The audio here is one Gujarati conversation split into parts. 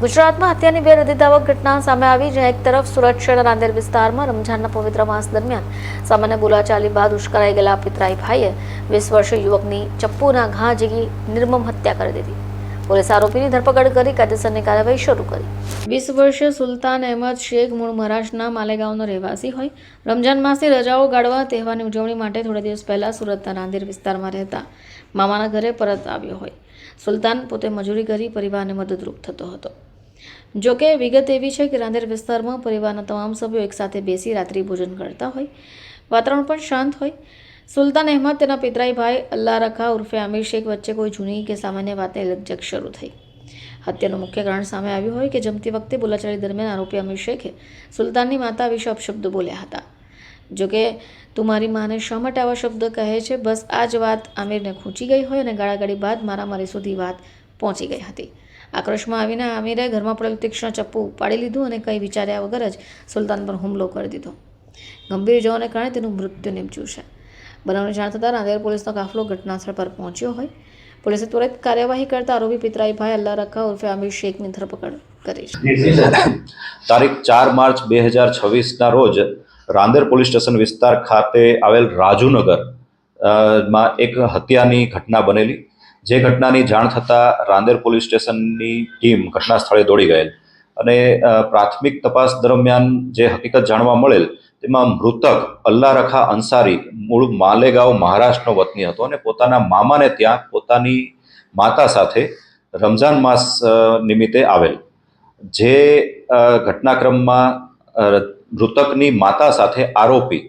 ગુજરાતમાં હત્યાની બે હૃદયદાવક ઘટના સામે આવી, જ્યાં એક તરફ સુરત શહેરના રાંદેર વિસ્તારમાં રમઝાનના પવિત્ર માસ દરમિયાન સામાન્ય બોલાચાલી બાદ ઉશ્કેરાઈ ગયેલા પિતરાઈ ભાઈએ 20 વર્ષીય યુવકની ચપ્પુના ઘા ઝીકી નિર્મમ હત્યા કરી દીધી. પોલીસે આરોપીની ધરપકડ કરી કાયદેસરની કાર્યવાહી શરૂ કરી. 20 વર્ષીય સુલતાન અહેમદ શેખ મૂળ મહારાષ્ટ્રના માલેગાંવનો રહેવાસી હોય. રમઝાન માસની રજાઓ ગાળવા તહેવારની ઉજવણી માટે થોડા દિવસ પહેલા સુરતના રાંદેર વિસ્તારમાં રહેતા મામાના ઘરે પરત આવ્યો હોય. સુલતાન પોતે મજૂરી કરી પરિવારને મદદરૂપ થતો હતો. જોકે વિગત એવી છે કે રાંદેર વિસ્તારમાં પરિવારના તમામ સભ્યો એકસાથે બેસી રાત્રિ ભોજન કરતા હોય. વાતાવરણ પણ શાંત હોય. સુલતાન અહેમદ તેના પિતરાઈ ભાઈ અલ્લાહ રખા ઉર્ફે આમિર શેખ વચ્ચે કોઈ જૂની કે સામાન્ય વાતને લગજગ શરૂ થઈ. હત્યાનું મુખ્ય કારણ સામે આવ્યું હોય કે જમતી વખતે બોલાચાલી દરમિયાન આરોપી આમિર શેખે સુલતાનની માતા વિશે અપશબ્દો બોલ્યા હતા. જોકે તું મારી માને શા માટે આવા શબ્દ કહે છે, બસ આ જ વાત આમિરને ખૂંચી ગઈ હોય અને ગાળાગાળી બાદ મારામારી સુધી વાત પહોંચી ગઈ હતી. આક્રોશમાં આવીને આમિરે ઘરમાં પડેલું તીક્ષ્ણ ચપ્પુ ઉપાડી લીધું અને કંઈ વિચાર્યા વગર જ સુલતાન પર હુમલો કરી દીધો. ગંભીર ઇજાઓને કારણે તેનું મૃત્યુ નીપજ્યું છે. બનાવની જાણ થતાં રાંદેર પોલીસનો કાફલો ઘટનાસ્થળ પર પહોંચ્યો હોય. પોલીસે ત્વરિત કાર્યવાહી કરતા આરોપી પિતરાઈ ભાઈ અલ્લાહ રખા ઉર્ફે આમિર શેખની ધરપકડ કરી છે. તારીખ 4 માર્ચ 2026ના રોજ રાંદેર પોલીસ સ્ટેશન વિસ્તાર ખાતે આવેલ રાજુનગર માં એક હત્યાની ઘટના બનેલી. જે ઘટનાની જાણ થતાં રાંદેર પોલીસ સ્ટેશનની ટીમ ઘટના સ્થળે દોડી ગયેલ અને પ્રાથમિક તપાસ દરમિયાન જે હકીકત જાણવા મળેલ તેમાં મૃતક અલ્લાહ રખા અંસારી મૂળ માલેગાંવ મહારાષ્ટ્રનો વતની હતો અને પોતાના મામાને ત્યાં પોતાની માતા સાથે રમઝાન માસ નિમિત્તે આવેલ. જે ઘટનાક્રમમાં મૃતકની માતા સાથે આરોપી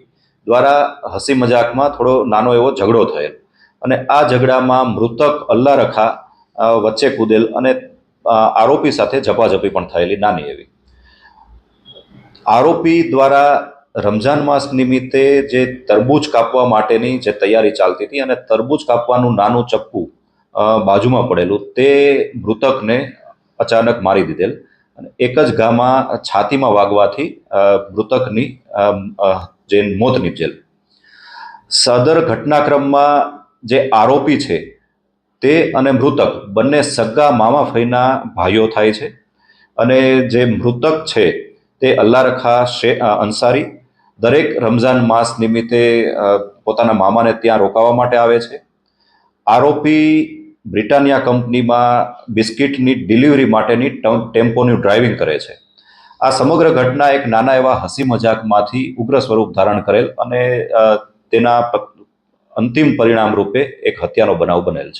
દ્વારા હસી મજાકમાં થોડો નાનો એવો ઝઘડો થયેલ અને આ ઝઘડામાં મૃતક અલ્લાહ રખા વચ્ચે કૂદેલ અને આરોપી સાથે ઝપાઝપી પણ થયેલી નાની એવી. આરોપી દ્વારા રમઝાન માસ નિમિત્તે જે તરબૂચ કાપવા માટેની જે તૈયારી ચાલતી હતી અને તરબૂચ કાપવાનું નાનું ચપ્પુ બાજુમાં પડેલું તે મૃતકને અચાનક મારી દીધેલ અને એક જ ઘામાં છાતીમાં વાગવાથી મૃતકની જે મોત નીપજેલ. સદર ઘટનાક્રમમાં જે આરોપી છે તે અને મૃતક બંને સગા મામા ફઈના ભાઈઓ થાય છે અને જે મૃતક છે તે અલ્લાહ રખા અંસારી દરેક રમઝાન માસ નિમિત્તે પોતાના મામાને ત્યાં રોકાવા માટે આવે છે. આરોપી બ્રિટાનિયા કંપનીમાં બિસ્કિટની ડિલિવરી માટેની ટેમ્પોની ડ્રાઇવિંગ કરે છે. આ સમગ્ર ઘટના એક નાના એવા હસી મજાકમાંથી ઉગ્ર સ્વરૂપ ધારણ કરેલ અને તેના અંતિમ પરિણામ રૂપે એક હત્યાનો બનાવ બનેલ છે.